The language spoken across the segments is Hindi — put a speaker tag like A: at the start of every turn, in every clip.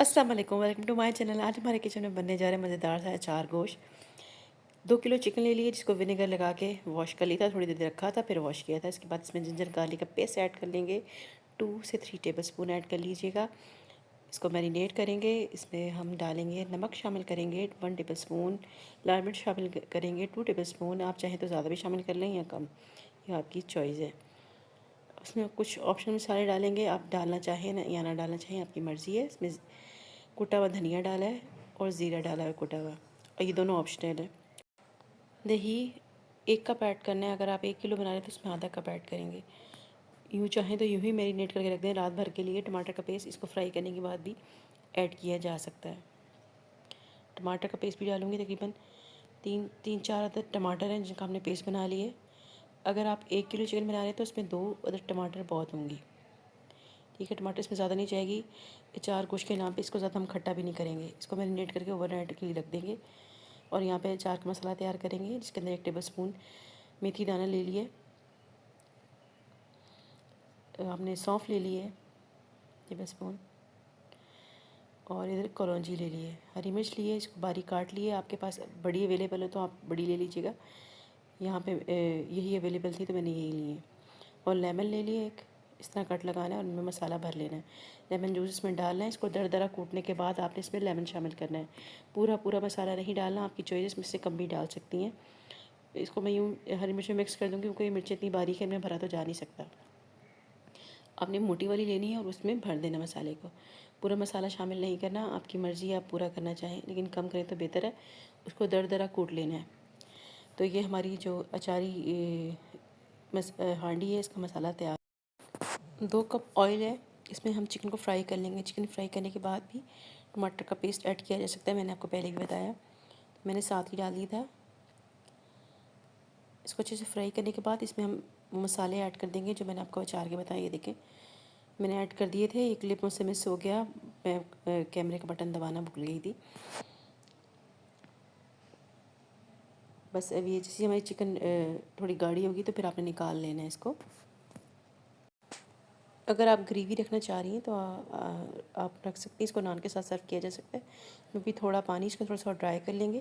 A: अस्सलाम वालेकुम, वेलकम टू माय चैनल। आज हमारे किचन में बनने जा रहे हैं मज़ेदार सा अचार गोश्त। 2 किलो चिकन ले लिए, जिसको विनेगर लगा के वॉश कर लिया था, थोड़ी देर रखा था, फिर वॉश किया था। इसके बाद इसमें जिंजर गार्लिक का पेस्ट ऐड कर लेंगे, 2 से 3 टेबलस्पून ऐड कर लीजिएगा। इसको मैरिनेट करेंगे। इसमें हम डालेंगे नमक, शामिल करेंगे 1 टेबलस्पून, लाल मिर्च शामिल करेंगे 2 टेबलस्पून। आप चाहें तो ज़्यादा भी शामिल कर लें या कम, ये आपकी चॉइस है। उसमें कुछ ऑप्शनल मसाले डालेंगे, आप डालना चाहें या ना डालना चाहें, आपकी मर्ज़ी है। इसमें कुटा हुआ धनिया डाला है और ज़ीरा डाला है कुटा हुआ, और ये दोनों ऑप्शनल है। दही 1 कप ऐड करना है। अगर आप 1 किलो बना रहे हैं तो उसमें आधा कप ऐड करेंगे। यूँ चाहें तो यूँ ही मैरिनेट करके रख दें रात भर के लिए। टमाटर का पेस्ट इसको फ्राई करने के बाद भी ऐड किया जा सकता है। टमाटर का पेस्ट भी डालूँगी, तकरीबन 3-4 अदद टमाटर हैं जिनका हमने पेस्ट बना लिए। अगर आप 1 किलो चिकन बना रहे हैं तो उसमें 2 अदद टमाटर बहुत होंगी। ठीक है, टमाटर इसमें ज़्यादा नहीं जाएगी। अचार गोश्त के नाम पे इसको ज़्यादा हम खट्टा भी नहीं करेंगे। इसको मैरिनेट करके ओवरनाइट के लिए रख देंगे। और यहाँ पे अचार का मसाला तैयार करेंगे, जिसके अंदर 1 टेबलस्पून मेथी दाना ले लिए, हमने सौंफ ले लिए टेबलस्पून, और इधर कलौंजी ले लिए, हरी मिर्च लिए, इसको बारीक काट लिए। आपके पास बड़ी अवेलेबल है तो आप बड़ी ले लीजिएगा। यहाँ पे यही अवेलेबल थी तो मैंने यही ली है। और लेमन ले लिए एक, इस तरह कट लगाना है और उनमें मसाला भर लेना है। लेमन जूस इसमें डालना है। इसको दरदरा कूटने के बाद आपने इसमें लेमन शामिल करना है। पूरा पूरा मसाला नहीं डालना, आपकी चॉइस में से कम भी डाल सकती हैं। इसको मैं यूँ हरी मिर्च में मिक्स कर दूँगी, क्योंकि ये मिर्च इतनी बारीक है, इनमें भरा तो जा नहीं सकता। आपने मोटी वाली लेनी है और उसमें भर देना मसाले को। पूरा मसाला शामिल नहीं करना, आपकी मर्ज़ी है, आप पूरा करना चाहें, लेकिन कम करें तो बेहतर है। उसको दरदरा कूट लेना है। तो ये हमारी जो अचारी हांडी है, इसका मसाला तैयार। 2 कप ऑयल है, इसमें हम चिकन को फ्राई कर लेंगे। चिकन फ्राई करने के बाद भी टमाटर का पेस्ट ऐड किया जा सकता है, मैंने आपको पहले भी बताया, तो मैंने साथ ही डाल दिया था। इसको अच्छे से फ्राई करने के बाद इसमें हम मसाले ऐड कर देंगे जो मैंने आपको अचार के बताए। ये देखें, मैंने ऐड कर दिए थे। एक क्लिप मुझसे मिस हो गया, मैं कैमरे का बटन दबाना भूल गई थी। बस अब ये जैसे हमारी चिकन थोड़ी गाढ़ी होगी तो फिर आपने निकाल लेना है इसको। अगर आप ग्रेवी रखना चाह रही हैं तो आप रख सकती हैं। इसको नान के साथ सर्व किया जा सकता है। क्योंकि थोड़ा पानी इसको थोड़ा सा ड्राई कर लेंगे,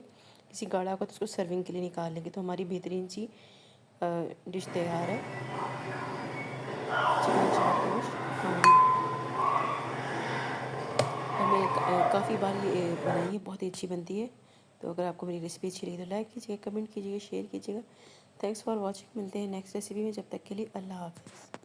A: किसी गाढ़ा होगा तो उसको सर्विंग के लिए निकाल लेंगे, तो हमारी बेहतरीन सी डिश तैयार है, चिकन अचार गोश्त हांडी। और मैं काफ़ी बार ये बनाई है, बहुत ही अच्छी बनती है। तो अगर आपको मेरी रेसिपी अच्छी लगी तो लाइक कीजिएगा, कमेंट कीजिएगा, शेयर कीजिएगा। Thanks for watching. मिलते हैं नेक्स्ट रेसिपी में, जब तक के लिए अल्लाह हाफ़िज़।